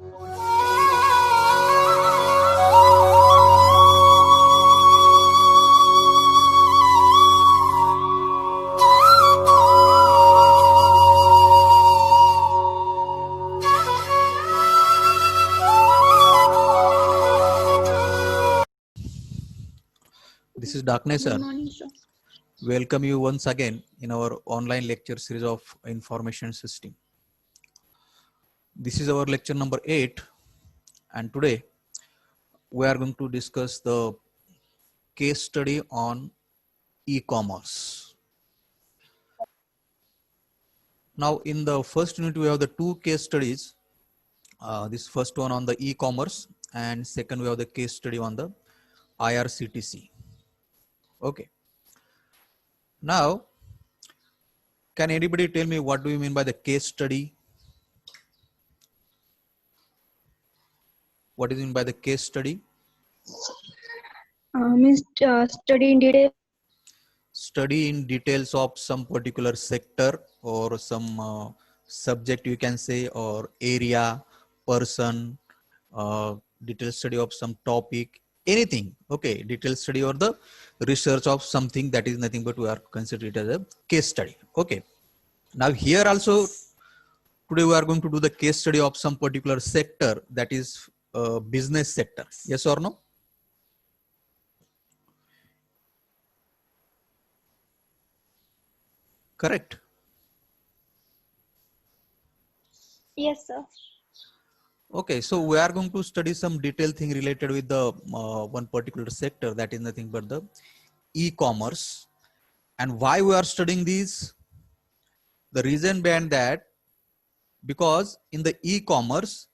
This is Darkness, sir. Good morning, sir. Welcome you once again in our online lecture series of information system. This is our lecture number 8, and today we are going to discuss the case study on e-commerce. Now in the first unit we have the two case studies. This first one on the e-commerce and second we have the case study on the IRCTC. Okay. Now, can anybody tell me what do you mean by the case study? What is mean by the case study? Means study in detail. Study in details of some particular sector or some subject you can say, or area, person, detailed study of some topic, anything. Okay, detailed study or the research of something, that is nothing but we are consider it as a case study. Okay. Now here also today we are going to do the case study of some particular sector, that is business sector. Yes or no? Correct. Yes, sir. Okay, so we are going to study some detailed thing related with the one particular sector, that is nothing but the e-commerce. And why we are studying these? The reason behind that, because in the e-commerce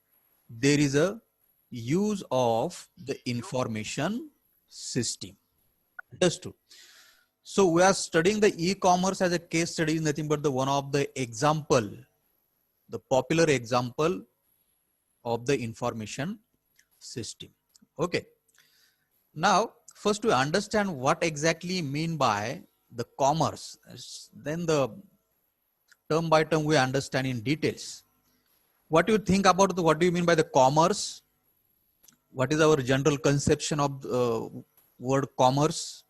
there is a use of the information system. Understood? So we are studying the e-commerce as a case study, is nothing but the one of the example, the popular example of the information system. Okay. Now, first we understand what exactly mean by the commerce. Then the term by term we understand in details. What do you think about the, what do you mean by the commerce? What is our general conception of the word commerce?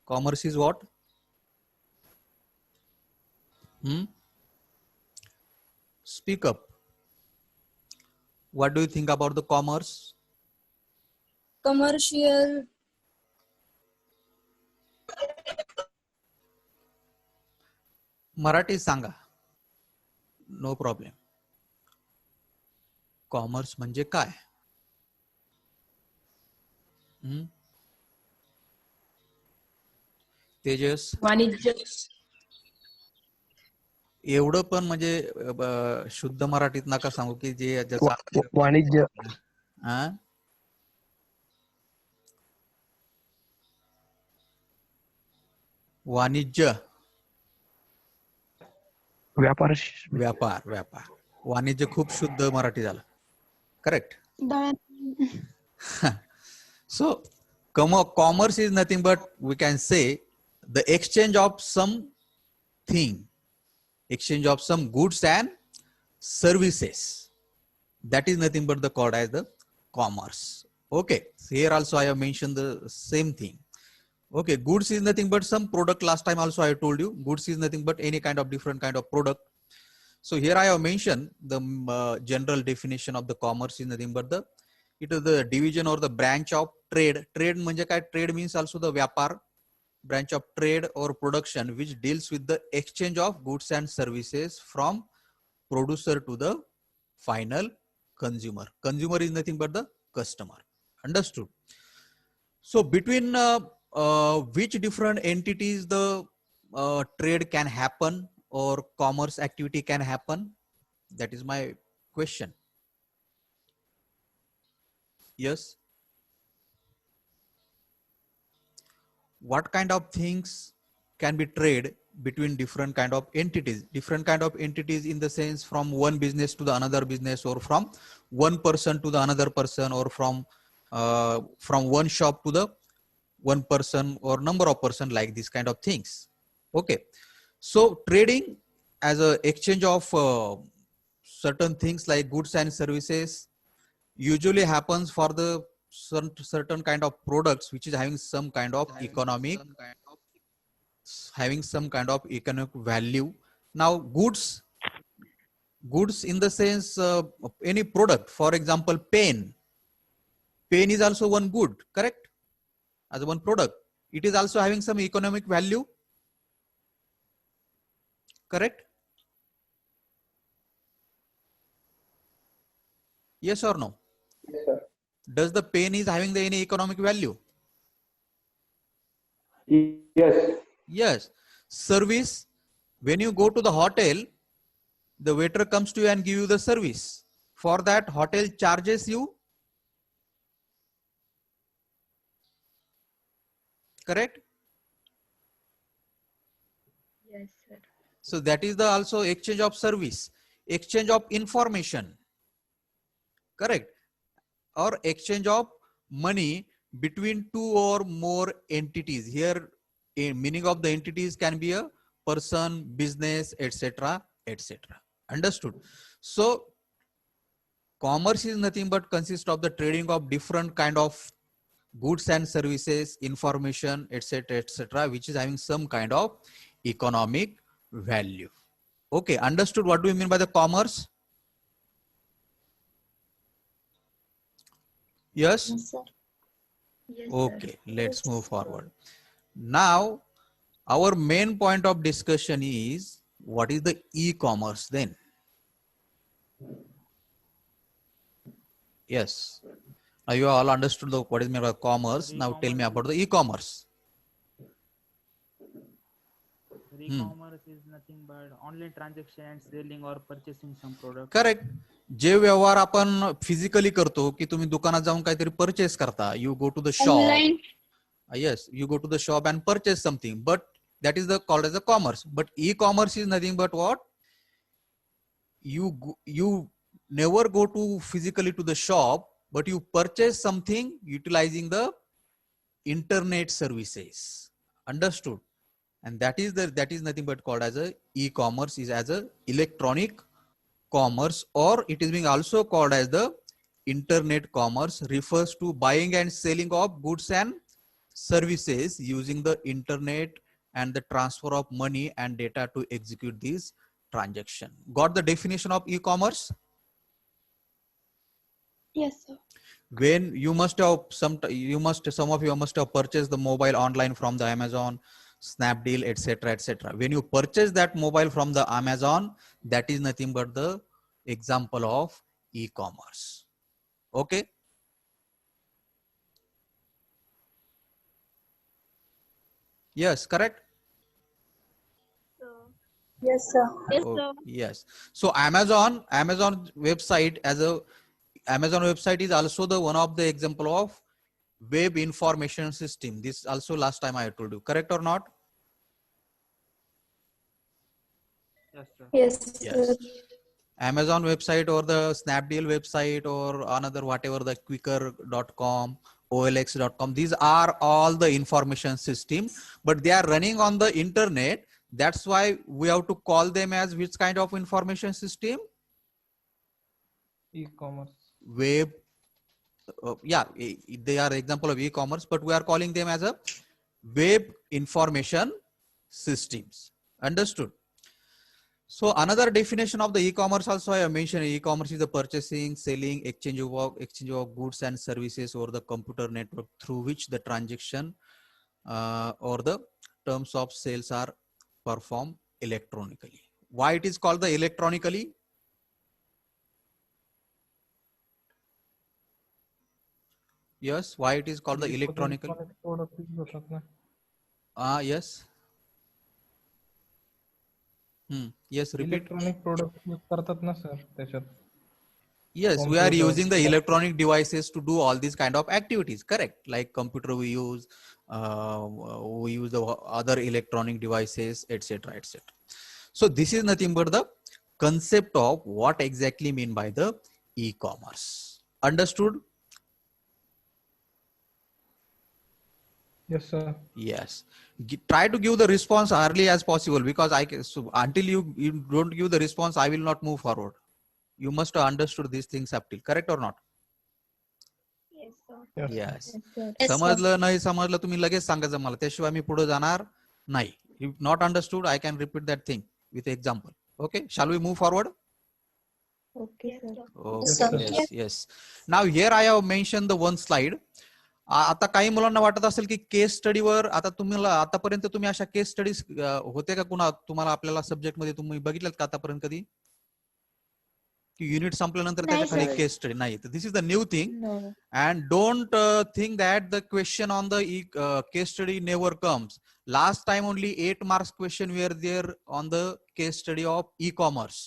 Commerce is what? Speak up. What do you think about the commerce? Commercial. Marathi सांगा. No problem. Commerce म्हणजे काय? तेजस, वाणिज्य. एवढं पण म्हणजे शुद्ध मराठीत नका सांगू की जे वाणिज्य. वाणिज्य. व्यापार. व्यापार. व्यापार. वाणिज्य खूप शुद्ध मराठी झालं. Correct. So commerce is nothing but we can say the exchange of something, exchange of some goods and services. That is nothing but the called as the commerce. Okay. So here also I have mentioned the same thing. Okay. Goods is nothing but some product. Last time also I told you goods is nothing but any kind of different kind of product. So here I have mentioned the general definition of the commerce is nothing but it is the division or the branch of trade. Trade म्हणजे काय? Trade means also the व्यापार, branch of trade or production which deals with the exchange of goods and services from producer to the final consumer. Consumer is nothing but the customer. Understood? So between which different entities the trade can happen or commerce activity can happen? That is my question. Yes. What kind of things can be trade between different kind of entities? Different kind of entities in the sense from one business to the another business, or from one person to the another person, or from one shop to the one person or number of person, like this kind of things. Okay. So trading as a exchange of certain things like goods and services usually happens for the certain kind of products which is having some kind of economic value. Now goods in the sense any product, for example pen is also one good, correct, as one product. It is also having some economic value, correct? Yes or no? Yes, sir. Does the pen is having the any economic value? Yes. Yes. Service, when you go to the hotel, the waiter comes to you and give you the service. For that, hotel charges you, correct? Yes, sir. So that is the also exchange of service, exchange of information, correct? Or exchange of money between two or more entities. Here, a meaning of the entities can be a person, business, etc., etc. Understood? So commerce is nothing but consists of the trading of different kind of goods and services, information, etc., etc., which is having some kind of economic value. Okay, understood what do you mean by the commerce? Yes? Yes, sir. Yes, Okay, let's sir. move forward. Now, our main point of discussion is what is the e-commerce then? Yes. Now you all understood the what is meant by commerce. Now tell me about the e-commerce. E-commerce is nothing but online transaction and selling or purchasing some product. Correct. जे व्यवहार आपण physically करतो की तुम्ही दुकानात जाऊन काहीतरी purchase करता, you go to the shop. Online. Yes, you go to the shop and purchase something, but that is the called as a commerce. But e-commerce is nothing but what? You never go to physically to the shop, but you purchase something utilizing the internet services. Understood? And that is nothing but called as a e-commerce, is as a electronic commerce, or it is being also called as the internet commerce, refers to buying and selling of goods and services using the internet and the transfer of money and data to execute these transaction. Got the definition of e-commerce? Yes, sir. When you must have some of you must have purchased the mobile online from the Amazon, Snapdeal, etc., etc. When you purchase that mobile from the Amazon, that is nothing but the example of e-commerce. Okay. Yes, correct. Yes, sir. Yes, Oh, sir. yes. So Amazon website Amazon website is also the one of the example of web information system. This also last time I told you, correct or not? Yes, sir. Yes, Yes. sir. Amazon website or the Snapdeal website or another whatever, the quicker.com, olx.com, these are all the information system, but they are running on the internet. That's why we have to call them as which kind of information system? E-commerce. Web. Yeah, they are example of e-commerce, but we are calling them as a web information systems. Understood? So another definition of the e-commerce also I have mentioned, e-commerce is the purchasing, selling, exchange of goods and services over the computer network through which the transaction or the terms of sales are performed electronically. Why it is called the electronically? Yes, why it is called the electronically? Yes. Yes, repeat. Electronic product use करतात ना sir त्याच्यात. Yes, we are Computer, using the laptop. electronic devices to do all these kind of activities, correct? Like computer we use the other electronic devices, etc., etc. So this is nothing but the concept of what exactly mean by the e-commerce. Understood? Yes, sir. Yes. Try to give the response early as possible, because so until you don't give the response, I will not move forward. You must have understood these things up till, correct or not? Yes, sir. Yes, sir. Yes. Yes, sir. समजलं नाही समजलं तुम्ही लगेच सांगायचं मला, त्याशिवाय मी पुढे जाणार नाही. If not understood, I can repeat that thing with example. Okay, shall we move forward? Okay, sir. Okay, yes, yes. Now here I have mentioned the one slide. आता काही मुलांना वाटत असेल की केस स्टडीवर, आता तुम्हाला आतापर्यंत तुम्ही अशा केस स्टडीज होते का कुणा तुम्हाला आपल्याला सब्जेक्ट मध्ये तुम्ही बघितल्यात का आतापर्यंत कधी, की युनिट संपल्यानंतर त्याच्या खाली केस स्टडी नाही? तर this is the new thing. No. And don't think that the question on the case study never comes. Last time only 8 marks question were there on the case study of e-commerce.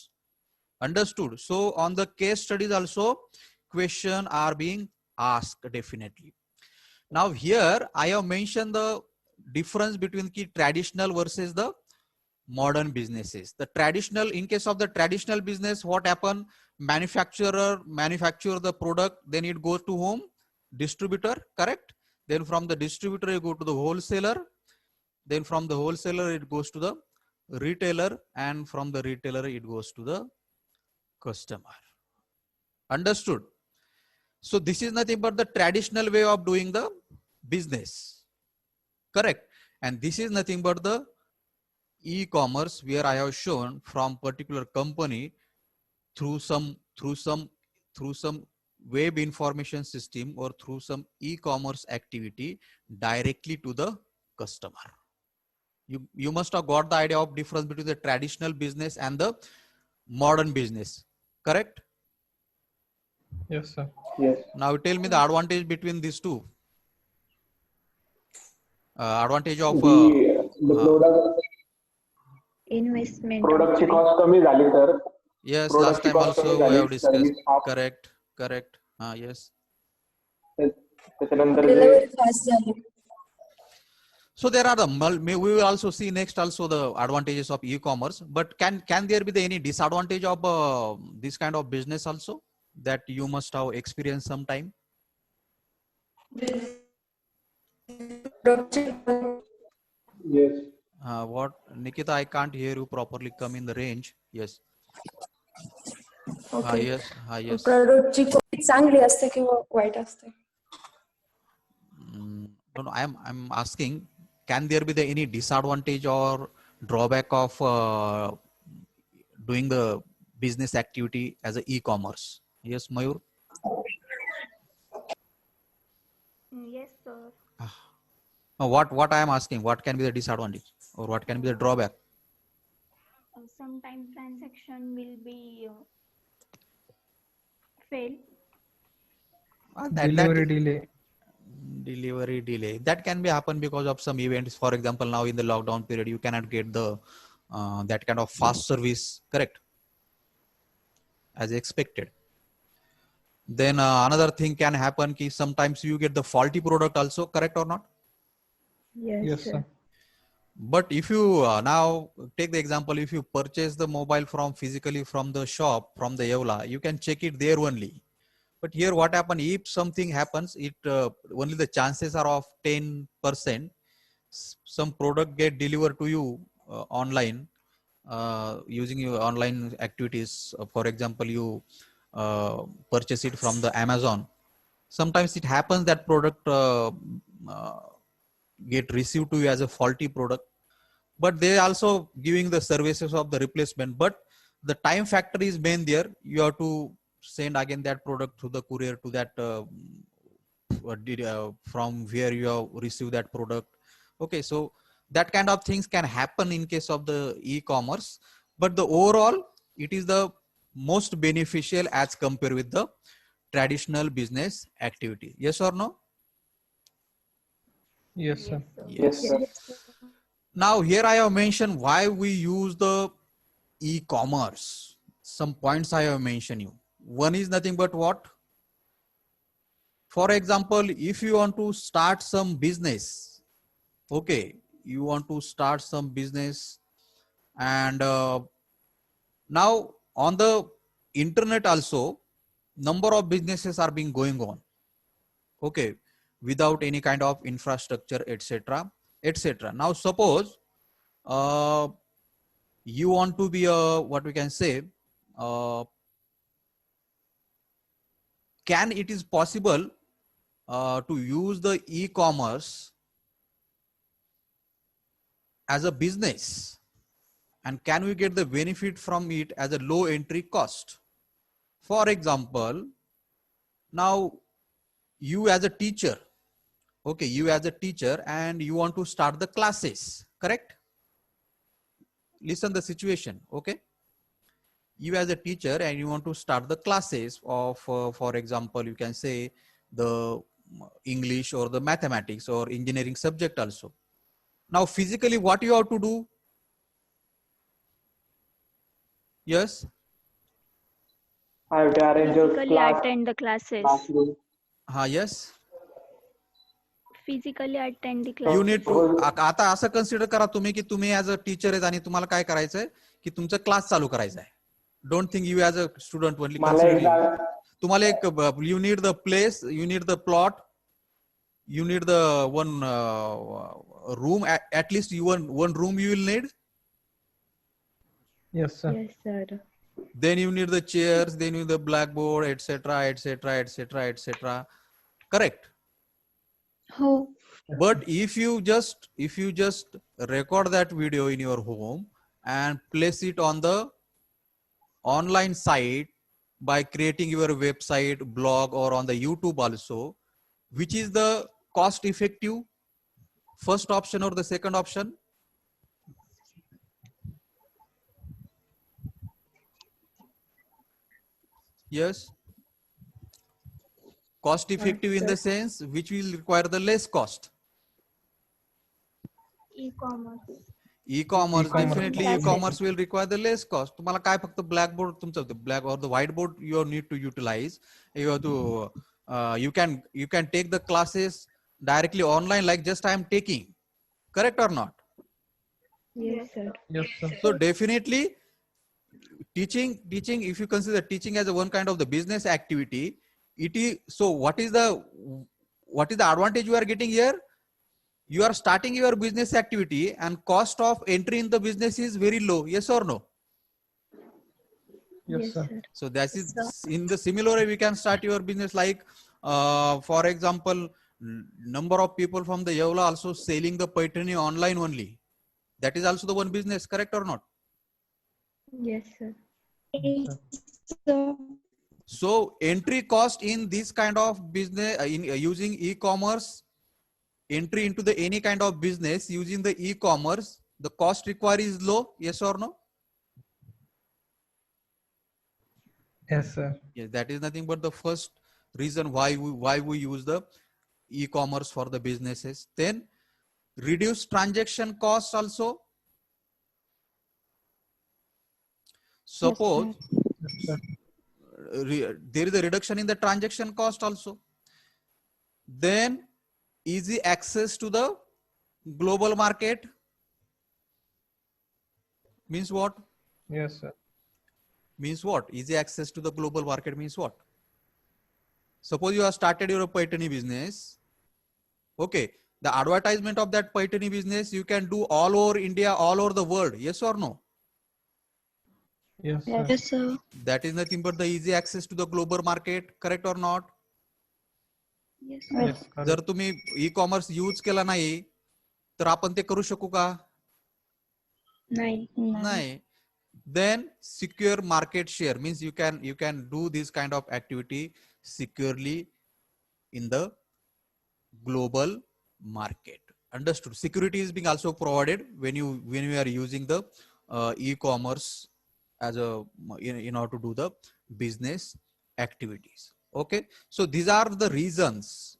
Understood? So on the case studies also question are being asked definitely. Now here I have mentioned the difference between the traditional versus the modern businesses. The traditional, in case of the traditional business, what happen? Manufacturer manufacture the product, then it goes to whom? Distributor, correct? Then from the distributor you go to the wholesaler, then from the wholesaler it goes to the retailer, and from the retailer it goes to the customer. Understood? So this is nothing but the traditional way of doing the business, correct? And this is nothing but the e-commerce, where I have shown from particular company through some web information system or through some e-commerce activity directly to the customer. You must have got the idea of difference between the traditional business and the modern business, correct? Yes, sir. Yes. Now tell me the advantage between these two. Advantage of The product Investment. प्रोडक्टची cost कमी झाली तर, yes, product last ची time cost also कमी we झाली, have discussed. service half. Correct. Yes. त्याच्यानंतर delivery fast झाली. So there are we will also see next also the advantages of e-commerce. But can there be any disadvantage of this kind of business also that you must have experienced sometime? yes. What, Nikita? I can't hear you properly. Come in the range. Yes. Okay. Yes. Yes. प्रोडक्टची quality चांगली असते किंवा white असते? No, I'm asking, can there be any disadvantage or drawback of doing the business activity as a e-commerce? Yes, Mayur. Yes, sir. What I am asking, what can be the disadvantage or what can be the drawback? Sometimes transaction will be fail. Delivery delay. Delivery delay, that can be happen because of some events. For example, now in the lockdown period you cannot get the that kind of fast service, correct, as expected. Then another thing can happen ki sometimes you get the faulty product also, correct or not? Yes, sir. But if you now take the example, if you purchase the mobile from physically from the shop, from the Evla, you can check it there only. But here what happens, if something happens, it only the chances are of 10%. Some product get delivered to you online using your online activities. For example, you purchase it from the Amazon. Sometimes it happens that product get received to you as a faulty product, but they also giving the services of the replacement. But the time factor is main there. You have to send again that product to the courier to that from where you have received that product. Okay, so that kind of things can happen in case of the e-commerce, but the overall it is the most beneficial as compared with the traditional business activity. Yes or no? Yes, sir. Yes, sir. Now here I have mentioned why we use the e-commerce. Some points I have mentioned you. One is nothing but what? For example, if you want to start some business, okay, you want to start some business, and now on the internet also, number of businesses are being going on, okay, without any kind of infrastructure, etc., etc. Now suppose you want to be a, what we can say, can it is possible to use the e-commerce as a business, and can we get the benefit from it as a low entry cost? For example, now you as a teacher, okay, you as a teacher and you want to start the classes, correct? Listen the situation, okay? You as a teacher and you want to start the classes of, for example, you can say the English or the mathematics or engineering subject also. Now physically what you have to do? Yes? I have to arrange a Physically class, attend the classes. classroom. Yes? Physically attend the You classes. need to, आता असं consider करा तुम्ही की तुम्ही as a teacher आहेत आणि तुम्हाला काय करायचंय की तुमचा क्लास चालू करायचा आहे. Don't think you as a student only मला एकदा तुम्हाला एक you need the place, you need the plot, you need the one room, at least one room you will need. Yes, sir. Yes, sir. Then you need the chairs, then you need the blackboard, etc, etc, etc, etc, correct? हो. But if you just record that video in your home and place it on the online site by creating your website, blog, or on the YouTube also, which is the cost effective, first option or the second option? Yes, cost effective in the sense which will require the less cost. E-commerce. E-commerce, definitely Classes. e-commerce will require the less cost. तुम्हाला काय फक्त blackboard तुमचं the black or the whiteboard you need to utilize. You have to you can take the classes directly online like just I am taking, correct or not? Yes, sir. Yes, sir. So definitely teaching, if you consider teaching as a one kind of the business activity, it is, so what is the advantage you are getting here? You are starting your business activity and cost of entry in the business is very low. Yes or no? Yes, sir. So that is in the similar way we can start your business like for example, number of people from the Yeola also selling the Paitani online only. That is also the one business, correct or not? Yes, sir. So, So entry cost in this kind of business in using e-commerce, entry into the any kind of business using the e-commerce, the cost required is low. Yes or no? Yes, sir. Yes, that is nothing but the first reason why we use the e-commerce for the businesses. Then reduce transaction costs also. Suppose Yes, sir. there is a reduction in the transaction cost also. Then easy access to the global market. Means what? Yes, sir. Means what? Easy access to the global market means what? Suppose you have started your Paitani business. Okay. The advertisement of that Paitani business you can do all over India, all over the world. Yes or no? Yes, sir. yes, sir. That is nothing but the easy access to the global market. Correct or not? Yes, Yes, जर correct. तुम्ही e-commerce use केला नाही तर आपण ते करू शकू का? नाही. नाही. Then secure market share means you can do this kind of activity securely in the global market. Understood? Security is being also provided when you are using the e-commerce as a in order to do the business activities. Okay, so these are the reasons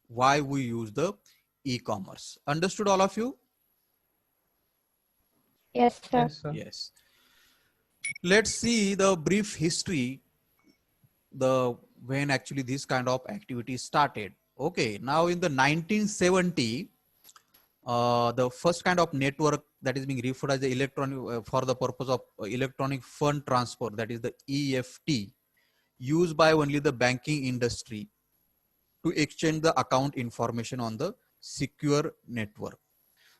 why we use the e-commerce. Understood, all of you? Yes, sir. Yes, sir. Yes. Let's see the brief history, when actually this kind of activity started. Okay, now in the 1970, the first kind of network that is being referred as the electronic for the purpose of electronic fund transfer, that is the EFT, used by only the banking industry to exchange the account information on the secure network.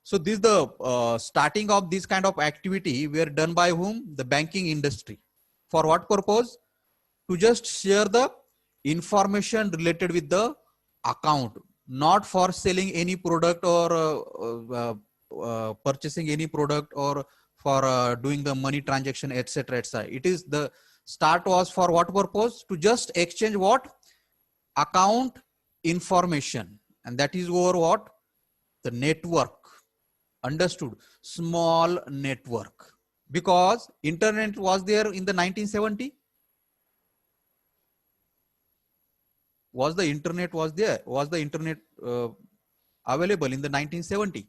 So this is the starting of this kind of activity were done by whom? The banking industry. For what purpose? To just share the information related with the account, not for selling any product or purchasing any product or for doing the money transaction, etc., etc. It is the start was for what purpose? To just exchange what? Account information, and that is over what? The network. Understood? Small network. Because internet was there in the 1970. Was the internet was there? Was the internet available in the 1970?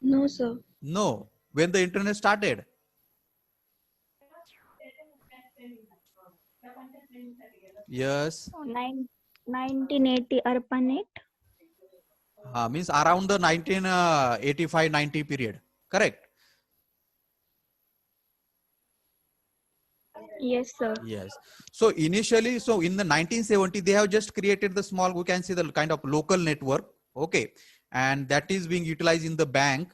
No, sir. No. When the internet started? Yes. 1980 ARPANET. Means around the 1985-90 period. Correct? Yes, sir. Yes. So initially, so in the 1970, they have just created the small, we can see the kind of local network. Okay. And that is being utilized in the bank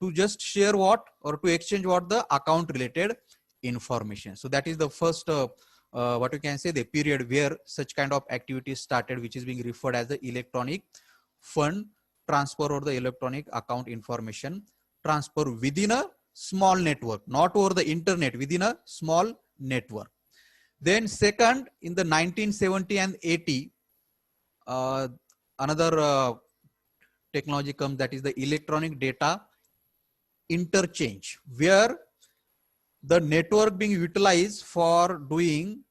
to just share what or to exchange what the account related information. So that is the first, what you can say, the period where such kind of activities started, which is being referred as the electronic fund transfer or the electronic account information transfer within a small network, not over the internet, within a small network. Then second, in the 1970 and 80, another technology comes, that is the electronic data interchange, where the network being utilized for doing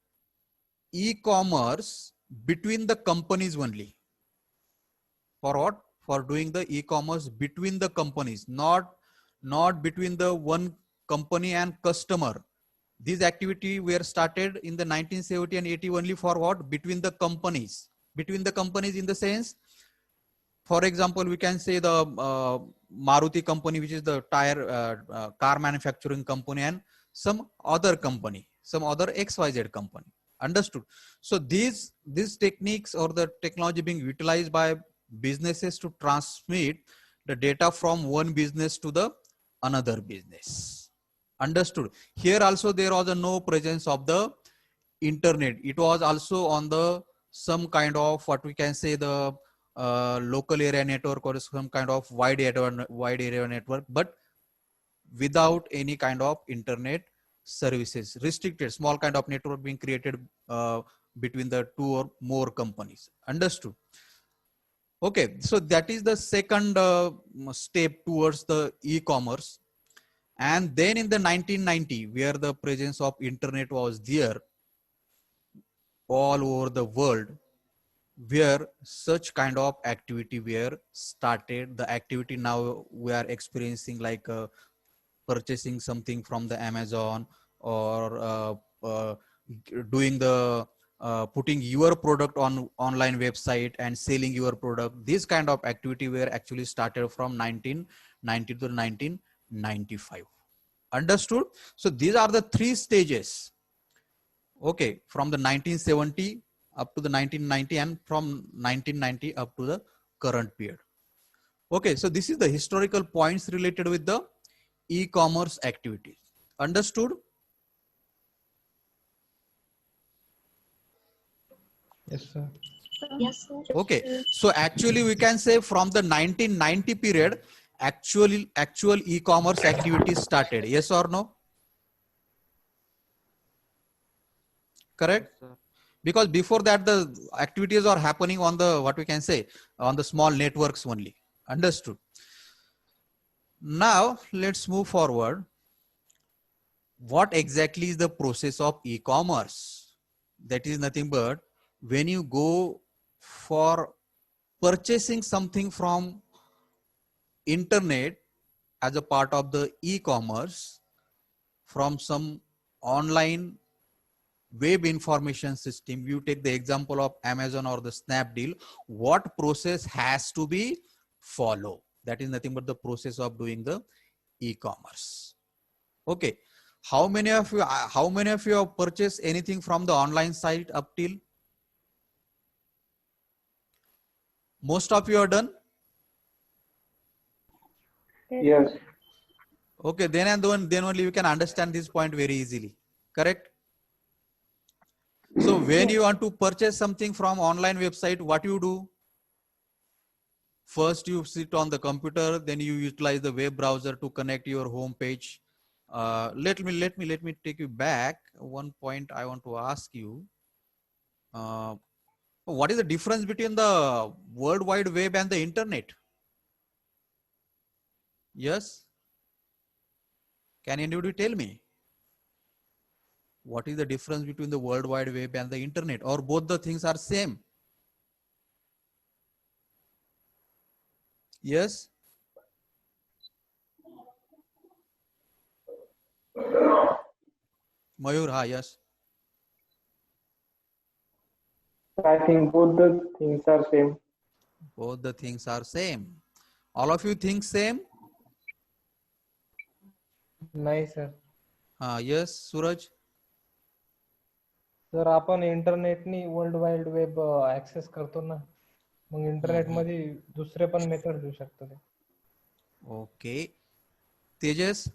e-commerce between the companies only. For what? For doing the e-commerce between the companies, not between the one company and customer. These activity were started in the 1970 and 80 only for what? Between the companies. Between the companies in the sense, for example, we can say the Maruti company, which is the car manufacturing company, and some other company, some other XYZ company. Understood? So these techniques or the technology being utilized by businesses to transmit the data from one business to the another business. Understood? Here also there was no presence of the internet. It was also on the some kind of what we can say the local area network or some kind of wide area network, but without any kind of internet services. Restricted small kind of network being created between the two or more companies. Understood? Okay, so that is the second step towards the e-commerce. And then in the 1990, where the presence of internet was there all over the world, where such kind of activity were started. The activity now we are experiencing, like purchasing something from the Amazon, or doing the putting your product on online website and selling your product. This kind of activity were actually started from 1990 to 1995. Understood? So these are the three stages. Okay, from the 1970 up to the 1990, and from 1990 up to the current period. Okay, so this is the historical points related with the e-commerce activities. Understood? Yes, sir. Yes, sir. Okay, so actually we can say from the 1990 period, actual e-commerce activities started. Yes or no? Correct? Yes, sir. Because before that the activities are happening on the, what we can say, on the small networks only. Understood? Now let's move forward. What exactly is the process of e-commerce? That is nothing but when you go for purchasing something from internet as a part of the e-commerce from some online web information system. You take the example of Amazon or the Snapdeal. What process has to be followed? That is nothing but the process of doing the e-commerce. Okay. How many of you have purchased anything from the online site up till? Most of you are done. Yes. Okay, then only you can understand this point very easily. Correct? So when you want to purchase something from online website, what you do? First, you sit on the computer, then you utilize the web browser to connect your home page. Let me take you back. One point I want to ask you. What is the difference between the World Wide Web and the internet? Yes. Can anybody tell me? What is the difference between the World Wide Web and the internet, or both the things are same? Yes. Mayur, ha, yes. I think both the things are same. Both the things are same. All of you think same? नाही sir. Yes, Suraj. जर आपण इंटरनेटनी world wide web access करतो ना, मग internet मध्ये दुसरे पण method देऊ शकतो ते. Okay. Tejas.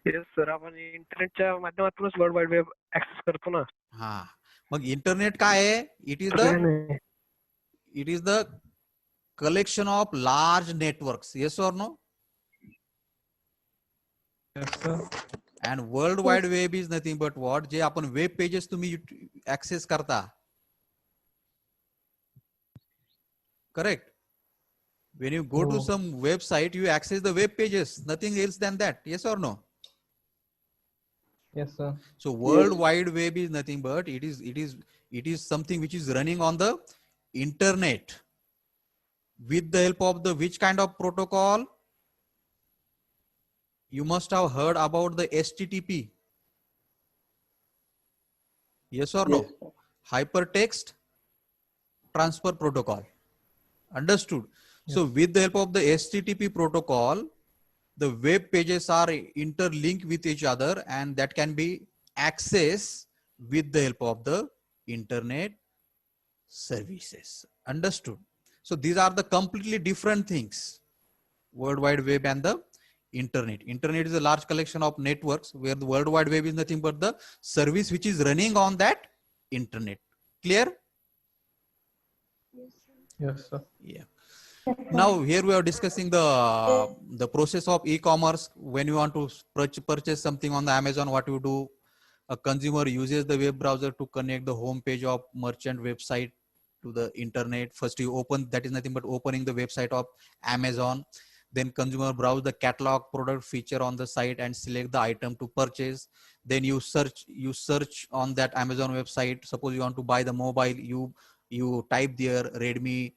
येस सर, आपण इंटरनेटच्या माध्यमातूनच वर्ल्ड वाईड वेब ऍक्सेस करतो ना. हा. मग इंटरनेट काय आहे? It is the collection of large networks. Yes or no? Yes sir. And World Wide Web is nothing but what? जे आपण वेब पेजेस तुम्ही ऍक्सेस करता. Correct. When you go to some website, you access the web pages, nothing else than that. Yes or no? Yes sir. So World Wide Web is nothing but it is something which is running on the internet with the help of the which kind of protocol? You must have heard about the HTTP. Yes or no? Yes. Hypertext Transfer Protocol. Understood? Yes. So with the help of the HTTP protocol, the web pages are interlinked with each other, and that can be accessed with the help of the internet services. Understood? So these are the completely different things. World Wide Web and the internet. Internet is a large collection of networks, where the World Wide Web is nothing but the service which is running on that internet. Clear? Yes sir. Yeah. Now here we are discussing the process of e-commerce. When you want to purchase something on the Amazon, what you do? A consumer uses the web browser to connect the home page of merchant website to the internet. First you open, that is nothing but opening the website of Amazon. Then consumer browse the catalog product feature on the site and select the item to purchase. Then you search on that Amazon website. Suppose you want to buy the mobile, you type there Redmi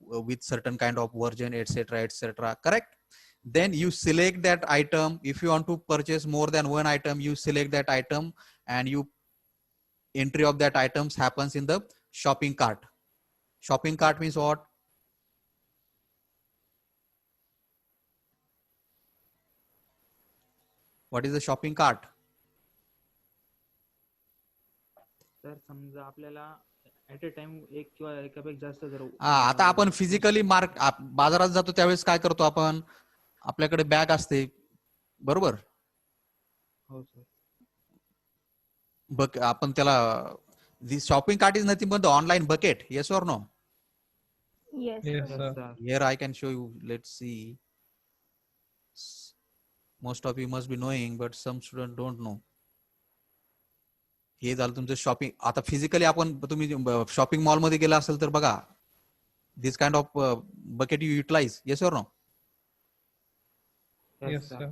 with certain kind of version, etc., etc. Correct? Then you select that item. If you want to purchase more than one item, you select that item, and you entry of that items happens in the shopping cart. Shopping cart means what? What is the shopping cart? तर समजा आपल्याला at a time एक किंवा एकापेक्षा जास्त जर आता आपण फिजिकली बाजारात जातो त्यावेळेस काय करतो आपण? आपल्याकडे बॅग असते, बरोबर? हो सर. बघ आपण त्याला this shopping cart is nothing but the online bucket. Yes or no? Yes. Yes Yes, sir. sir. Here I can show you. Let's see. Most of you must be knowing, but some students don't know. हे झालं तुमचं shopping. आता physically आपण तुम्ही shopping mall मध्ये गेला असेल तर बघा, this kind of bucket you utilize. Yes और नो? Yes, Yes sir. sir.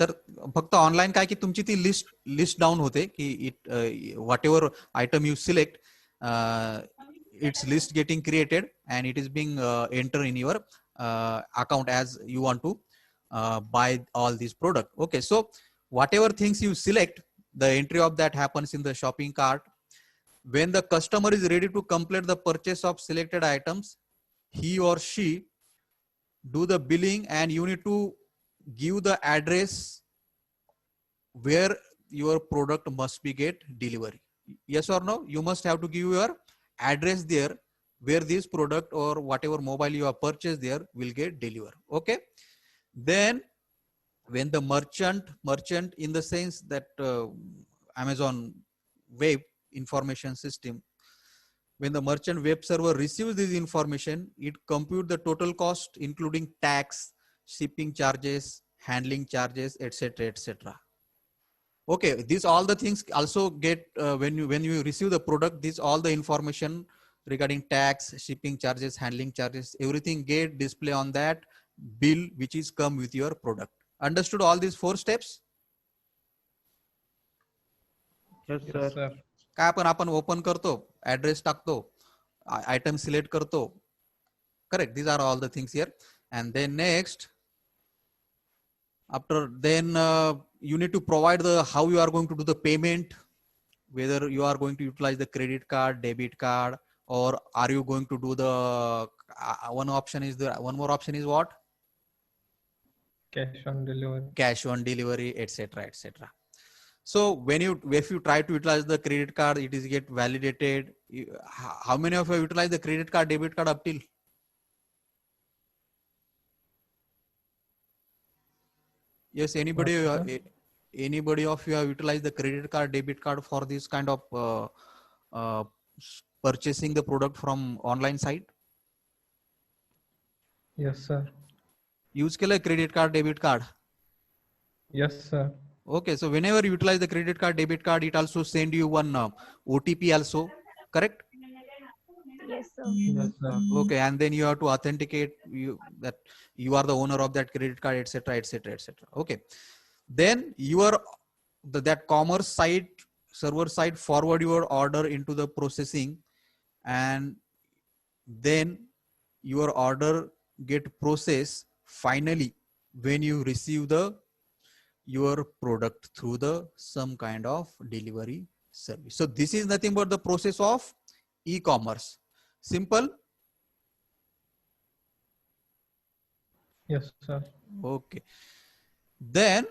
तर फक्त ऑनलाईन काय की तुमची ती लिस्ट डाऊन होते की it whatever item you select, it's list getting created and it is being enter in your account as you want to buy all these products. Okay, so whatever things you select, the entry of that happens in the shopping cart. When the customer is ready to complete the purchase of selected items, he or she do the billing, and you need to give the address where your product must be get delivery. Yes or no? You must have to give your address there where this product or whatever mobile you have purchased there will get delivered. Okay. Then when the merchant in the sense that Amazon Web Information System. When the merchant web server receives this information, it computes the total cost, including tax, shipping charges, handling charges, etc., etc. Okay, these all the things also get when you receive the product. These all the information regarding tax, shipping charges, handling charges, everything get display on that bill which is come with your product. Understood all these 4 steps? Yes, Yes, sir. sir. काय आपण open करतो, address टाकतो, item select करतो. Correct, these are all the things here. And then next, after then you need to provide the how you are going to do the payment, whether you are going to utilize the credit card, debit card, or are you going to do the one more option is what? Cash on delivery. Cash on delivery, etc., etc. So if you try to utilize the credit card, it is get validated. How many of you utilize the credit card, debit card up till? Yes, anybody Yes, sir. anybody of you have utilized the credit card, debit card for this kind of purchasing the product from online site? Yes, sir. Use केलं credit card, debit card? Yes, sir. Okay, so whenever you utilize the credit card, debit card, it also send you one OTP also, correct? Yes, sir. Yes, sir. Okay, and then you have to authenticate that you are the owner of that credit card, etc., etc., etc. Okay, then that commerce site, server side forward your order into the processing, and then your order get processed finally when you receive your product through the some kind of delivery service. So this is nothing but the process of e-commerce. Simple. Yes, sir. Okay. Then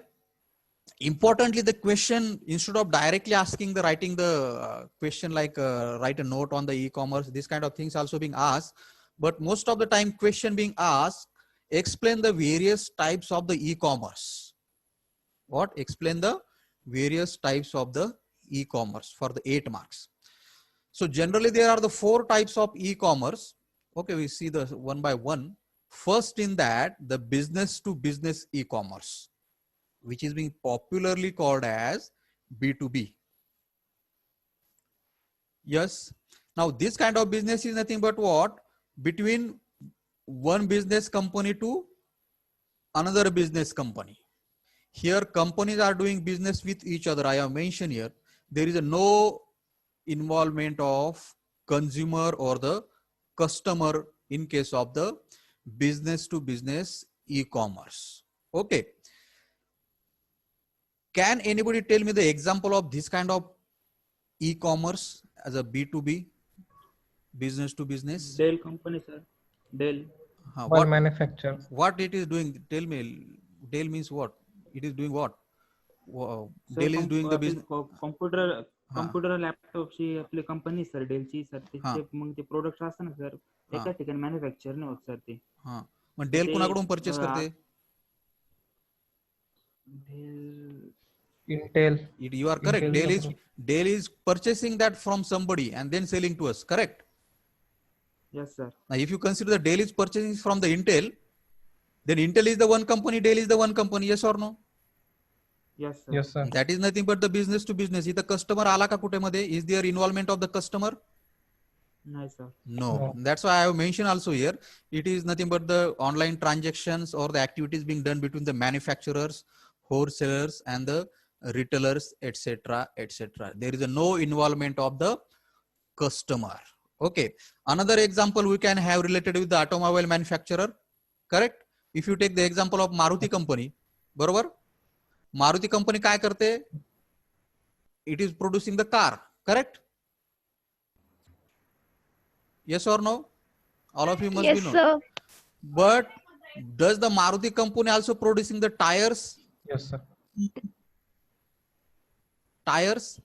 importantly, the question, instead of directly asking writing the question like write a note on the e-commerce, this kind of things also being asked, but most of the time question being asked, explain the various types of the e-commerce. What? Explain the various types of the e-commerce for the 8 marks. So generally there are the 4 types of e-commerce. Okay, we see the one by one. First in that, the business to business e-commerce, which is being popularly called as B2B. Yes. Now this kind of business is nothing but what? Between one business company to another business company. Here companies are doing business with each other. I have mentioned here, there is no involvement of consumer or the customer in case of the business to business e-commerce. Okay. Can anybody tell me the example of this kind of e-commerce as a B2B, business to business? Dell company, sir. Dell. Mobile manufacturer. What it is doing? Tell me. Dell means what? It is doing what? Sir, Dell is doing the business. Computer लॅपटॉपची आपली company sir डेलची sir हा. त्याचे मग ते product असतात ना sir एका ठिकाणी manufacture नाही होत सर ते हा. मग डेल कुणाकडून परचेस करते? Intel. You are correct. Intel Dell is purchasing that from somebody and then selling to us. Correct. Yes, sir. Now, if you consider that Dell is purchasing from the Intel, then Intel is the one company, Dell is the one company. Yes or no? Yes, sir. Yes, sir. That is nothing but the business to business. Is the customer आला का कुठे मध्ये? Is there involvement of the customer? नाही sir. No. No. That's why I have mentioned also here. It is nothing but the online transactions or the activities being done between the manufacturers, wholesalers, and the retailers, etc., etc. There is no involvement of the customer. Okay. Another example we can have related with the automobile manufacturer. Correct. If you take the example of Maruti company, बरोबर? Maruti company काय करते? It is producing the car. Correct. Yes or no? All of you must be Yes, know. sir. But does the Maruti company also producing the tires? Yes, sir. Tires?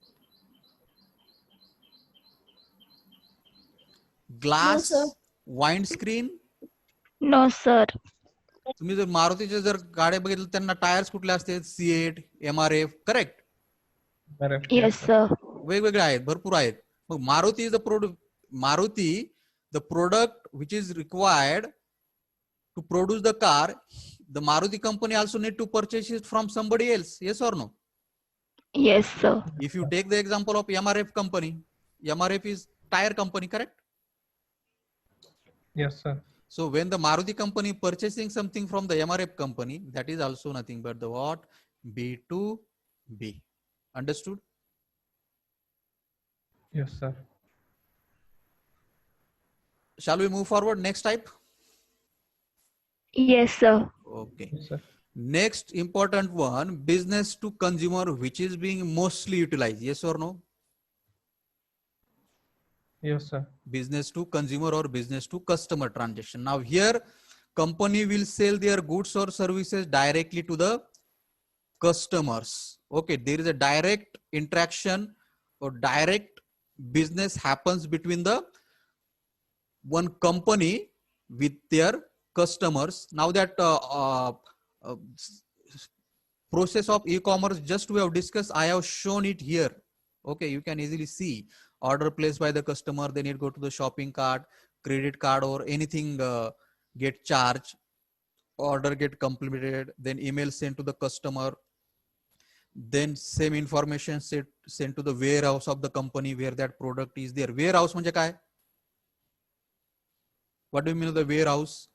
Glass? No, sir. Windscreen? No, sir. तुम्ही जर मारुतीचे जर गाड्या बघितलं त्यांना tyres कुठले असते? C8, MRF, correct? Yes, sir. वेगवेगळे आहेत, भरपूर आहेत. मग Maruti is the product, Maruti the product which is required to produce the car, the Maruti company also need to purchase it from somebody else. Yes or no? Yes, sir. If you take the example of MRF company, MRF is tire company, correct? Yes, sir. So when the Maruti company purchasing something from the MRF company, that is also nothing but the what? B2B. Understood? Yes, sir. Shall we move forward? Next type. Yes, sir. Okay. Yes, sir. Next important one, business to consumer, which is being mostly utilized. Yes or no? Yes, sir. Business to consumer or business to customer transaction. Now here, company will sell their goods or services directly to the customers. Okay, there is a direct interaction or direct business happens between the one company with their customers. Now that uh, process of e-commerce just we have discussed, I have shown it here. Okay, you can easily see order placed by the customer, then it go to the shopping cart, credit card or anything get charged, order get completed, then email sent to the customer, then same information sent to the warehouse of the company where that product is there. Warehouse म्हणजे काय? What do you mean the warehouse?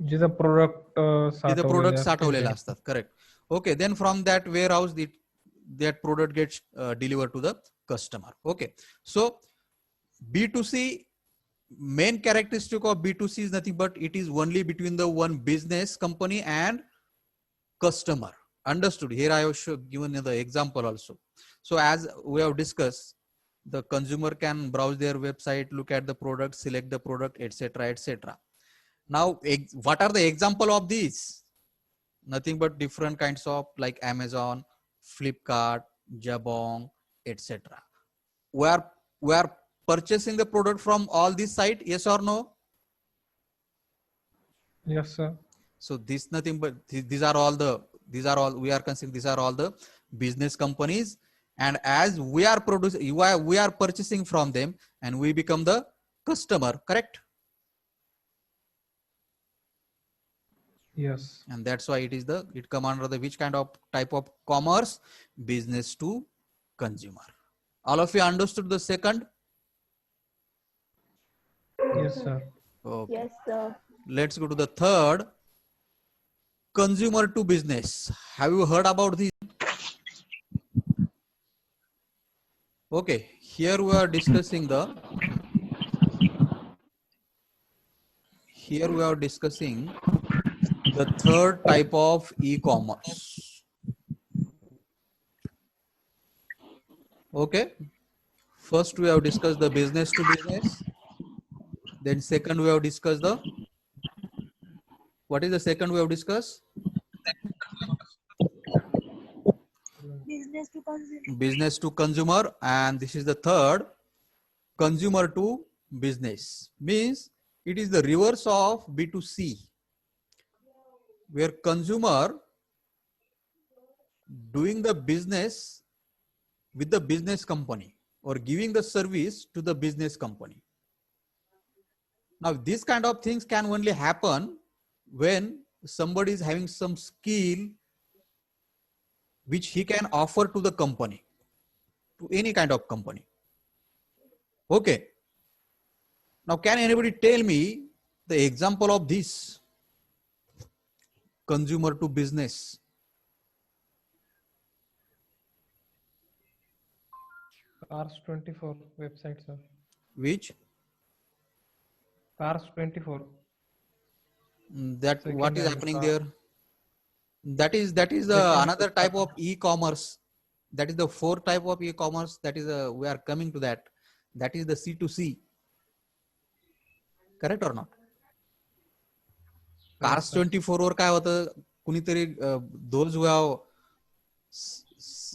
जिथं product तिथे product साठवलेले असतात. Correct. Okay, then from that warehouse that product gets delivered to the customer. Okay, so B2C, main characteristic of B2C is nothing but it is only between the one business company and customer. Understood? Here I have given the example also. So as we have discussed, the consumer can browse their website, look at the product, select the product, etc., etc. Now, what are the example of these? Nothing but different kinds of like Amazon, Flipkart, Jabong, etc. We are purchasing the product from all these sites. Yes or no? Yes, sir. So this nothing but these are all we are considering these are all the business companies, and as we are producing, we are purchasing from them, and we become the customer. Correct? Yes. And that's why it come under the which kind of type of commerce? Business to consumer. All of you understood the second? Yes, sir. Okay. Yes, sir. Let's go to the third, consumer to business. Have you heard about this? Okay, here we are discussing the third type of e-commerce. Okay, first we have discussed the business to business, then second we have discussed the, what is the second we have discussed? Business to consumer. Business to consumer, and this is the third, consumer to business. Means it is the reverse of B2C, where consumer doing the business with the business company or giving the service to the business company. Now these kind of things can only happen when somebody is having some skill which he can offer to the company, to any kind of company. Okay. Now can anybody tell me the example of this consumer to business? Cars 24 website, sir. Which? Cars 24. That Second what is hand happening car. there? That is Second another hand type car. of e-commerce. That is the fourth type of e-commerce. That is we are coming to that. That is the C2C. Correct or not? Cars 24 वर काय होतं, कुणीतरी those who have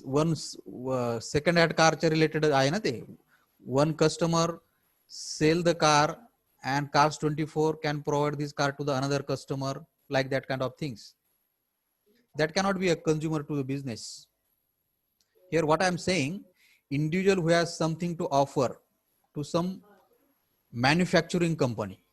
one second hand car related आहे ना ते, one customer sell the car and Cars 24 can provide this car to the another customer, like that kind of things. That cannot be a consumer to the business. Here what I'm saying, individual who has something to offer to some manufacturing company.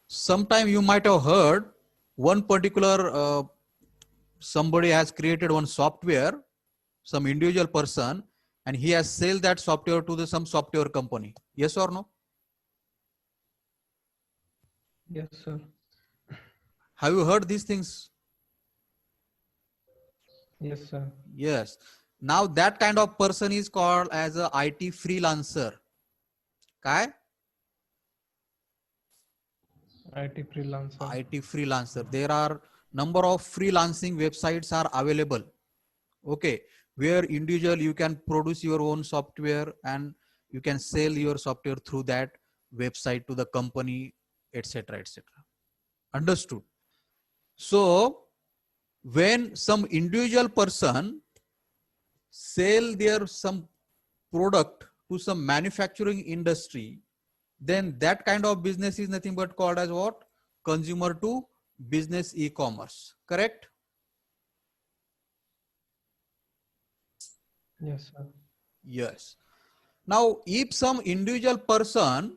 Sometime you might have heard one particular somebody has created one software, some individual person, and he has sold that software to some software company. Yes or no? Yes, sir. Have you heard these things? Yes, sir. Yes. Now that kind of person is called as a IT freelancer. Okay? IT freelancer. IT freelancer. There are number of freelancing websites are available. Okay, where individual you can produce your own software and you can sell your software through that website to the company, etc., etc. Understood? So when some individual person sell their some product to some manufacturing industry, then that kind of business is nothing but called as what? Consumer to business e-commerce. Correct? Yes, sir. Yes. Now, if some individual person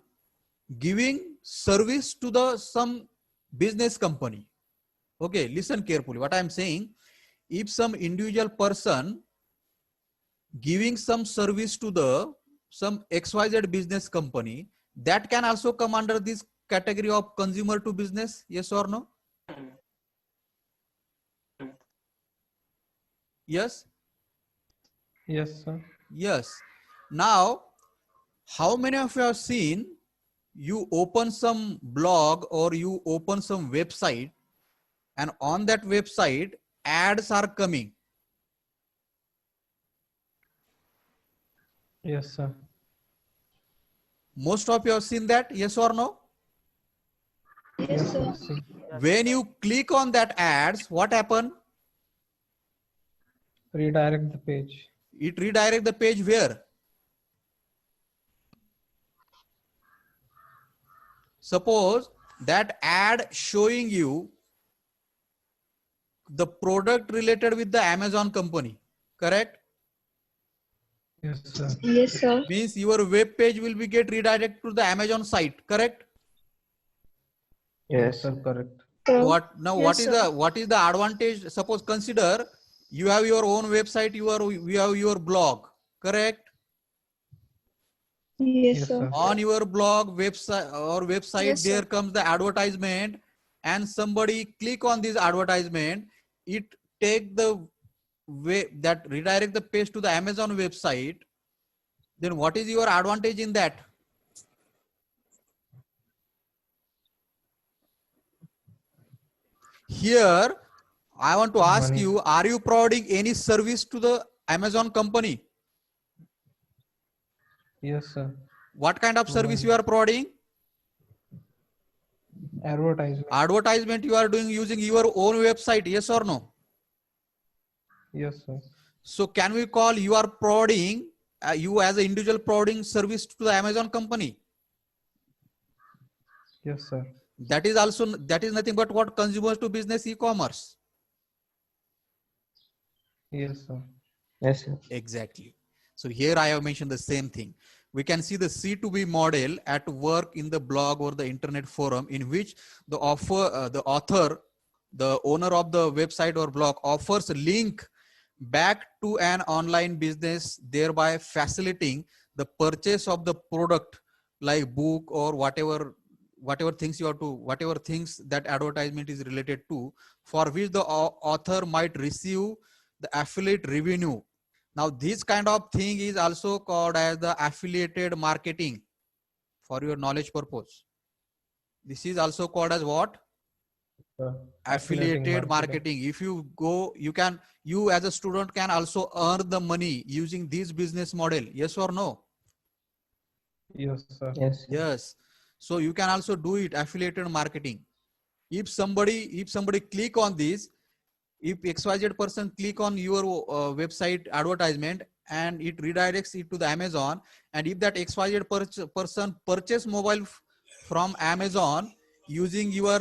giving service to the some business company, okay, listen carefully what I am saying. If some individual person giving some service to the some XYZ business company, that can also come under this category of consumer to business. Yes or no? Yes. Yes, sir. Yes. Now, how many of you have seen you open some blog or you open some website and on that website ads are coming? Yes, sir. Most of you have seen that, yes or no? Yes, sir. See. When you click on that ads, what happen? Redirect the page. It redirect the page where? Suppose that ad showing you the product related with the Amazon company, correct? Yes, sir. Yes, sir. Means your web page will be get redirected to the Amazon site, correct? Yes, sir. Correct. What now? Yes, What is the advantage? Suppose consider you have your own website, you have your blog, correct? Yes, Yes, sir. sir. On your blog website Yes, there sir. comes the advertisement and somebody click on this advertisement, it take the way that redirect the page to the Amazon website. Then what is your advantage in that? Here I want to ask Money. you, are you providing any service to the Amazon company? Yes, sir. What kind of service Money. you are providing? Advertisement. Advertisement you are doing using your own website, yes or no? Yes, sir. So can we call you are providing, you as an individual providing service to the Amazon company? Yes, sir. That is nothing but what? Consumers to business e-commerce. Yes, sir. Yes, sir. Exactly. So here I have mentioned the same thing. We can see the C2B model at work in the blog or the internet forum in which the author, the owner of the website or blog offers a link back to an online business, thereby facilitating the purchase of the product like book or whatever things you have to, whatever things that advertisement is related to, for which the author might receive the affiliate revenue. Now this kind of thing is also called as the affiliated marketing. For your knowledge purpose, this is also called as what? Affiliated marketing. If you go, you as a student can also earn the money using this business model. Yes or no? Yes, sir. Yes, sir. Yes. So you can also do it, affiliated marketing. If somebody click on this, if XYZ person click on your website advertisement and it redirects it to the Amazon. And if that XYZ person purchase mobile from Amazon using your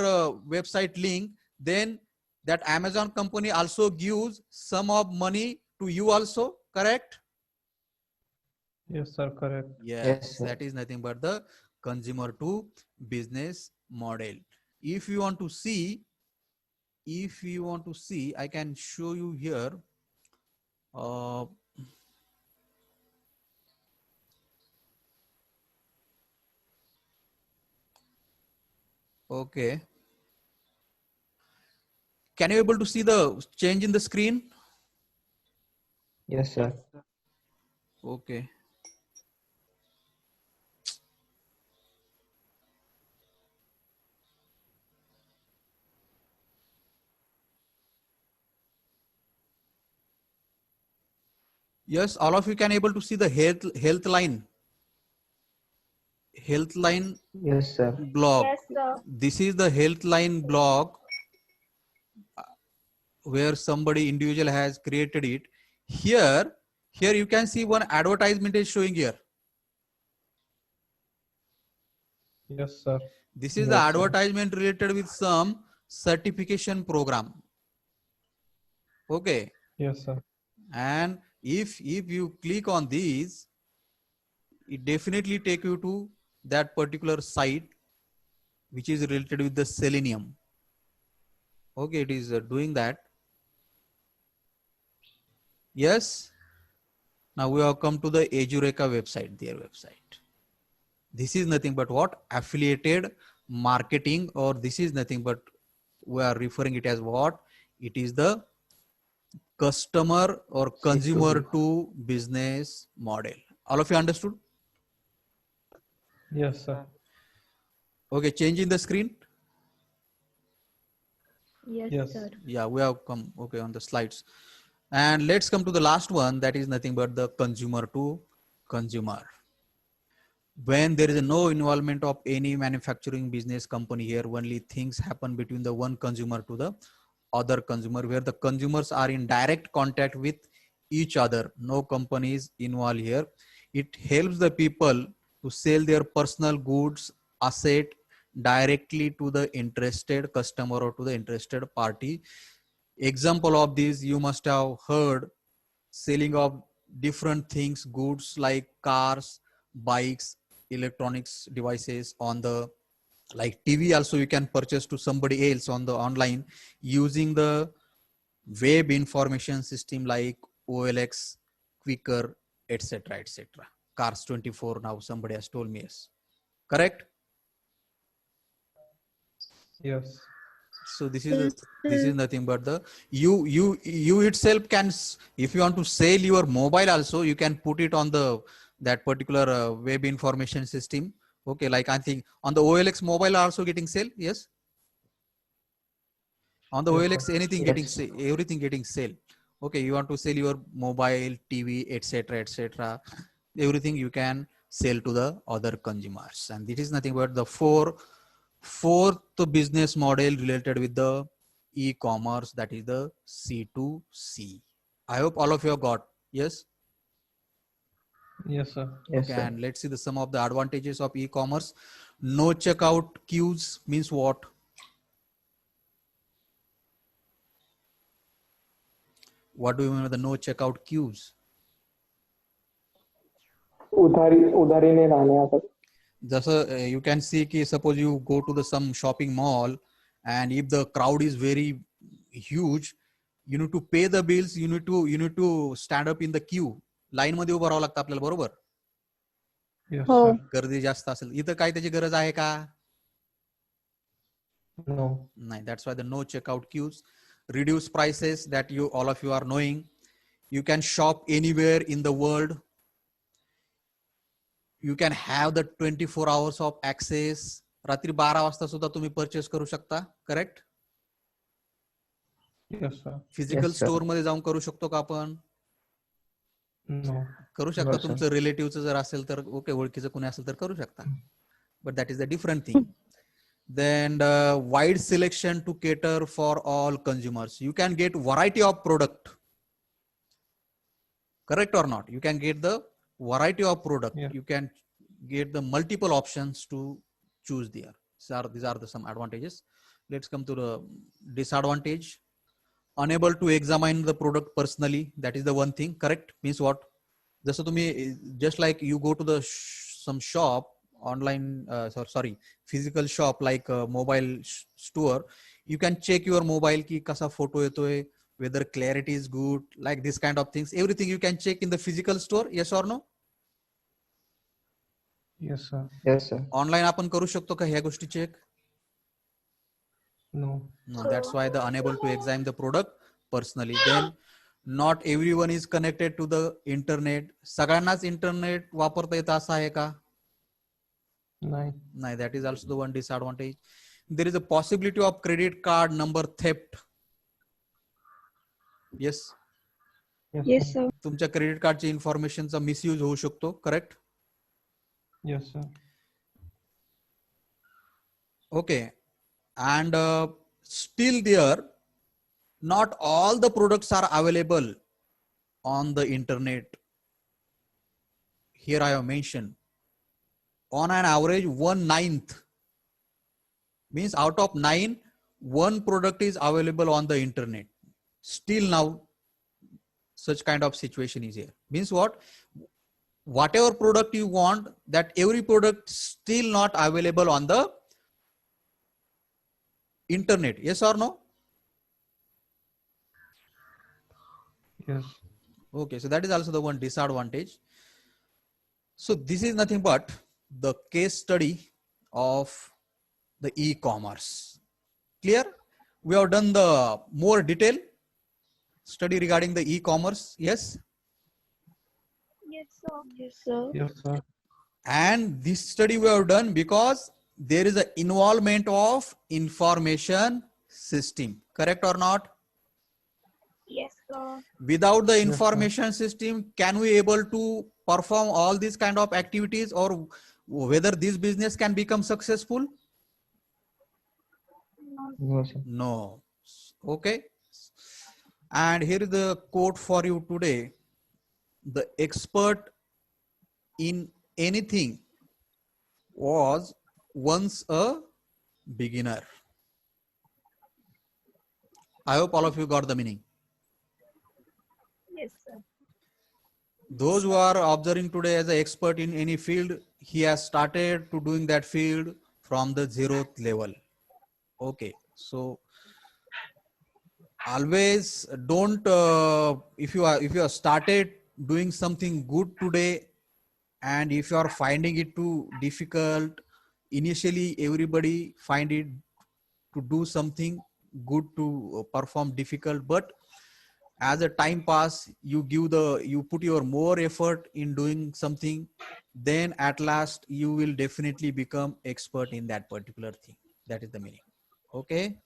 website link, then that Amazon company also gives some of money to you also, correct? Yes, sir. Correct. Yes, that is nothing but the consumer to business model. If you want to see, I can show you here. Okay. Can you able to see the change in the screen? Yes, sir. Okay. Yes, all of you can able to see the health line Yes, sir. blog. This is the health line blog where somebody individual has created it. Here you can see one advertisement is showing here. Yes, sir. This is the Yes, sir. advertisement related with some certification program. Okay. Yes, sir. And if you click on these, it definitely take you to that particular site which is related with the selenium. Okay, it is doing that. Yes. Now we have come to the Edureka website, their website. This is nothing but what? Affiliated marketing, or this is nothing but we are referring it as what? It is the customer or consumer to business model. All of you understood? Yes, sir. Okay, changing the screen. Yes, Yes. sir. Yeah, we have come, okay, on the slides. And let's come to the last one, that is nothing but the consumer to consumer. When there is no involvement of any manufacturing business company here, only things happen between the one consumer to the other consumer, where the consumers are in direct contact with each other. No companies involved here. It helps the people to sell their personal goods, asset directly to the interested customer or to the interested party. Example of this, you must have heard, selling of different things, goods like cars, bikes, electronics devices on the, like TV also you can purchase to somebody else on the online using the web information system like OLX, Quicker, etc., etc. Cars 24 now somebody has told me, yes, correct? Yes. So this is nothing but the you itself can, if you want to sell your mobile also, you can put it on the that particular web information system. Okay, like I think on the OLX mobile also getting sale. Yes, on the Yes, OLX sir. anything getting sale, everything getting sale. Okay, you want to sell your mobile, TV, etc., etc. Everything you can sell to the other consumers, and this is nothing but the fourth business model related with the e-commerce, that is the C2C. I hope all of you have got, yes? Yes, sir. Yes, Okay, sir. and let's see some of the advantages of e-commerce. No checkout queues means what? What do you mean by the no checkout queues? उधारी नहीं लाने आता. Just you can see कि suppose you go to the some shopping mall, and if the crowd is very huge, you need to pay the bills, you need to stand up in the queue. Line मध्ये उभं राहावं लागतं आपल्याला, बरोबर? Yes, Oh. sir. गर्दी जास्त असेल, इथं काय त्याची गरज आहे का? No. नाही. That's why the no checkout queues. Reduce prices, that you all of you are knowing. You can shop anywhere in the world. You can have the 24 hours of access. रात्री 12 वाजता सुद्धा तुम्ही परचेस करू शकता, correct? Yes, sir. Physical Yes, sir. Store मध्ये जाऊन करू शकतो का आपण? No. करू शकता. No, sir. तुमचं रिलेटिव्हचं जर असेल तर, ओके, ओळखीचं कोणी असेल तर करू शकता. But that is the different thing. Then wide selection to cater for all consumers. You can get variety of product. Correct or not? You can get the variety of product. Yeah. You can get the multiple options to choose there. These are the some advantages. Let's come to the disadvantage. Unable to examine the product personally. That is the one thing. Correct? Means what? Just like you go to the some shop online, sorry, physical shop like a mobile store, you can check your mobile ki kasa photo yetoy, whether clarity is good, like this kind of things. Everything you can check in the physical store. Yes or no? Yes, sir. Yes, sir. Online आपण करू शकतो का ह्या गोष्टी check? No. No, that's why the unable to examine the product personally. Then not everyone is connected to the internet. सगळ्यांनाच internet वापरता येतं असं आहे का? नाही. No, that is also the one disadvantage. There is a possibility of credit card number theft. Yes. Yes, sir. तुमच्या credit कार्डची इन्फॉर्मेशनचा misuse होऊ शकतो. Correct? Yes, sir. Okay. And still there, not all the products are available on the internet. Here I have mentioned on an average 1/9 means out of 9, one product is available on the internet. Still now such kind of situation is here. Means what? Whatever product you want, that every product still not available on the internet. Yes or no? Yes. Okay, so that is also the one disadvantage. So this is nothing but the case study of the e-commerce. Clear? We have done the more detail study regarding the e-commerce. Yes. Yes, sir. Yes, sir. Yes, sir. And this study we have done because there is an involvement of information system. Correct or not? Yes, sir. Without the Yes, sir. information system, can we able to perform all these kind of activities, or whether this business can become successful? No, sir. No. Okay. And here is the quote for you today. The expert in anything was once a beginner. I hope all of you got the meaning. Yes, sir. Those who are observing today as an expert in any field, he has started to doing that field from the 0th level. Okay. So always don't, if you are started doing something good today, and if you are finding it too difficult, initially everybody find it to do something good to perform difficult, but as a time pass, you put your more effort in doing something, then at last you will definitely become expert in that particular thing. That is the meaning. Okay.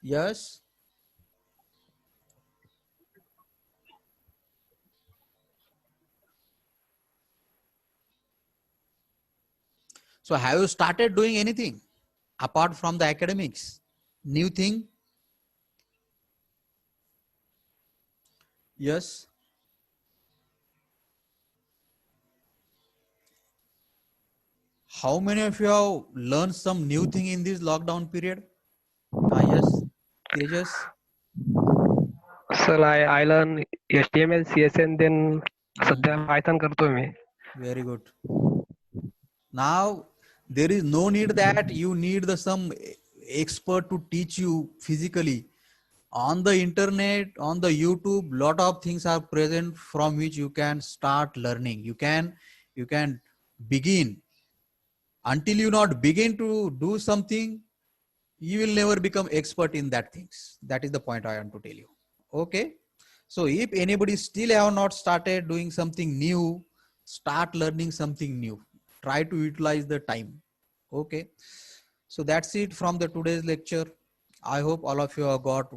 Yes. So have you started doing anything apart from the academics? New thing? Yes. How many of you have learned some new thing in this lockdown period? Yes. Tejas. Sir I learn HTML, CSS, then सध्या Python करतोय मी. Very good. Now there is no need that you need some expert to teach you physically. On the internet, on the YouTube, lot of things are present from which you can start learning. You can begin. Until you not begin to do something, you will never become expert in that things. That is the point I want to tell you. Okay. So if anybody still have not started doing something new, start learning something new. Try to utilize the time. Okay. So that's it from the today's lecture. I hope all of you have got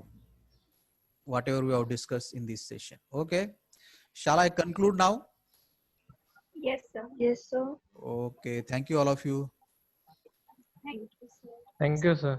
whatever we have discussed in this session. Okay. Shall I conclude now? Yes, sir. Yes, sir. Okay. Thank you all of you. Thank you, sir. Thank you sir.